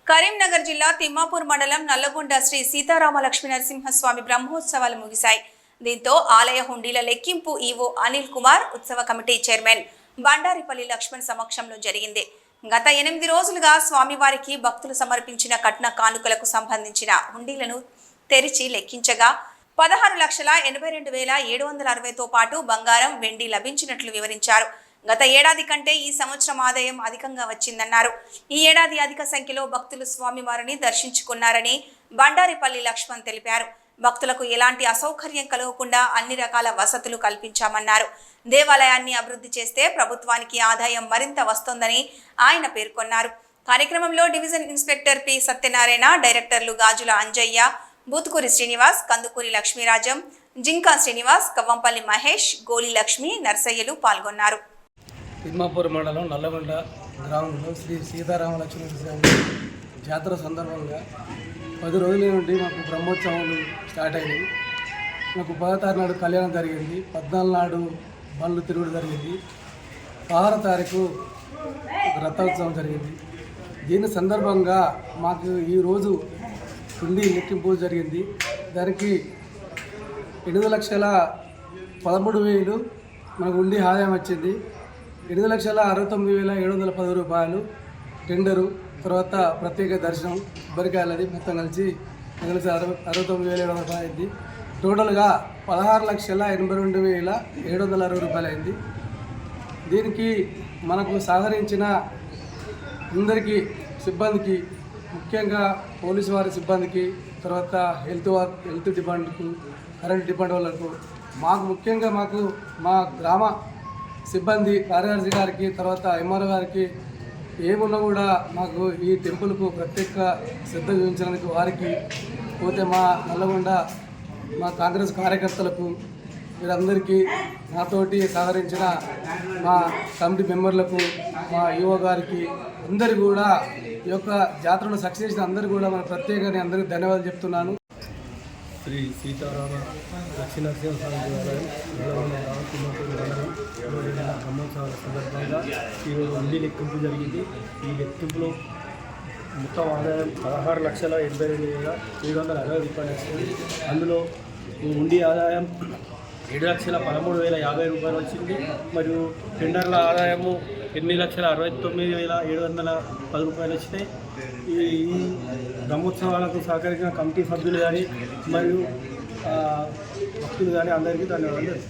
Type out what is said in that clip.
కరీంనగర్ జిల్లా తిమ్మాపూర్ మండలం నల్లగొండ శ్రీ సీతారామ లక్ష్మీ నరసింహస్వామి బ్రహ్మోత్సవాలు ముగిశాయి. దీంతో ఆలయ హుండీల లెక్కింపు ఈవో అనిల్ కుమార్, ఉత్సవ కమిటీ చైర్మన్ బండారిపల్లి లక్ష్మణ్ సమక్షంలో జరిగింది. గత 8 రోజులుగా స్వామివారికి భక్తులు సమర్పించిన కట్న కానుకలకు సంబంధించిన హుండీలను తెరిచి లెక్కించగా 16,82,760తో పాటు బంగారం, వెండి లభించినట్లు వివరించారు. గత ఏడాది కంటే ఈ సంవత్సరం ఆదాయం అధికంగా వచ్చిందన్నారు. ఈ ఏడాది అధిక సంఖ్యలో భక్తులు స్వామివారిని దర్శించుకున్నారని బండారిపల్లి లక్ష్మణ్ తెలిపారు. భక్తులకు ఎలాంటి అసౌకర్యం కలగకుండా అన్ని రకాల వసతులు కల్పించామన్నారు. దేవాలయాన్ని అభివృద్ధి చేస్తే ప్రభుత్వానికి ఆదాయం మరింత వస్తోందని ఆయన పేర్కొన్నారు. కార్యక్రమంలో డివిజన్ ఇన్స్పెక్టర్ పి సత్యనారాయణ, డైరెక్టర్లు గాజుల అంజయ్య, బూత్కూరి శ్రీనివాస్, కందుకూరి లక్ష్మీరాజం, జింకా శ్రీనివాస్, కవ్వంపల్లి మహేష్, గోలి లక్ష్మి, నర్సయ్యలు పాల్గొన్నారు. తిమ్మాపూర్ మండలం నల్లగొండ గ్రామంలో శ్రీ సీతారామ లక్ష్మీ జాతర సందర్భంగా 10 రోజుల నుండి మాకు బ్రహ్మోత్సవాలు స్టార్ట్ అయినాయి. మాకు 16 నాడు కళ్యాణం జరిగింది, 14 నాడు బండ్లు తిరుగుడు జరిగింది, 16 తారీఖు రథోత్సవం జరిగింది. దీని సందర్భంగా మాకు ఈరోజు హుండీ లెక్కింపు జరిగింది. దానికి 8,13,000 మనకు హుండీ ఆదాయం వచ్చింది. 8,69,710 రూపాయలు టెండరు, తర్వాత ప్రత్యేక దర్శనం కొబ్బరికాయలది మొత్తం కలిసి 69,700 అయింది. టోటల్గా 16,82,760 రూపాయలు అయింది. దీనికి మనకు సహకరించిన అందరికీ సిబ్బందికి, ముఖ్యంగా పోలీసు వారి సిబ్బందికి, తర్వాత హెల్త్ డిపార్ట్మెంట్కు, కరెంట్ డిపార్ట్మెంట్ వాళ్ళకు, ముఖ్యంగా మా గ్రామ సిబ్బంది కార్యదర్శి గారికి, తర్వాత ఎంఆర్ఓ గారికి ఏమున్నా కూడా మాకు ఈ టెంపుల్కు ప్రత్యేక శ్రద్ధ చూపించడానికి వారికి, పోతే మా నల్లగొండ మా కాంగ్రెస్ కార్యకర్తలకు, వీరందరికీ నాతోటి సహకరించిన మా కమిటీ మెంబర్లకు, మా ఈఓ గారికి, అందరికీ కూడా ఈ యొక్క జాతరను సక్సెస్ చేసిన అందరికీ కూడా మన ప్రత్యేకంగా అందరికీ ధన్యవాదాలు చెప్తున్నాను. శ్రీ సీతారామ లక్ష్మీ నరసింహస్వామి దేవాలయం తిమ్మాపూర్ మండలం బ్రహ్మోత్సవాల సందర్భంగా ఈరోజు హుండీ లెక్కింపు జరిగింది. ఈ లెక్కింపులో మొత్తం ఆదాయం 16,82,760 రూపాయలు వచ్చింది. అందులో హుండీ ఆదాయం 7,13,050 రూపాయలు వచ్చింది. మరియు టెండర్ల ఆదాయము 8,69,710 రూపాయలు వచ్చినాయి. ఈ బ్రహ్మోత్సవాలకు సహకరించిన కమిటీ సభ్యులు కానీ మరియు భక్తులు కానీ అందరికీ ధన్యవాదాలు.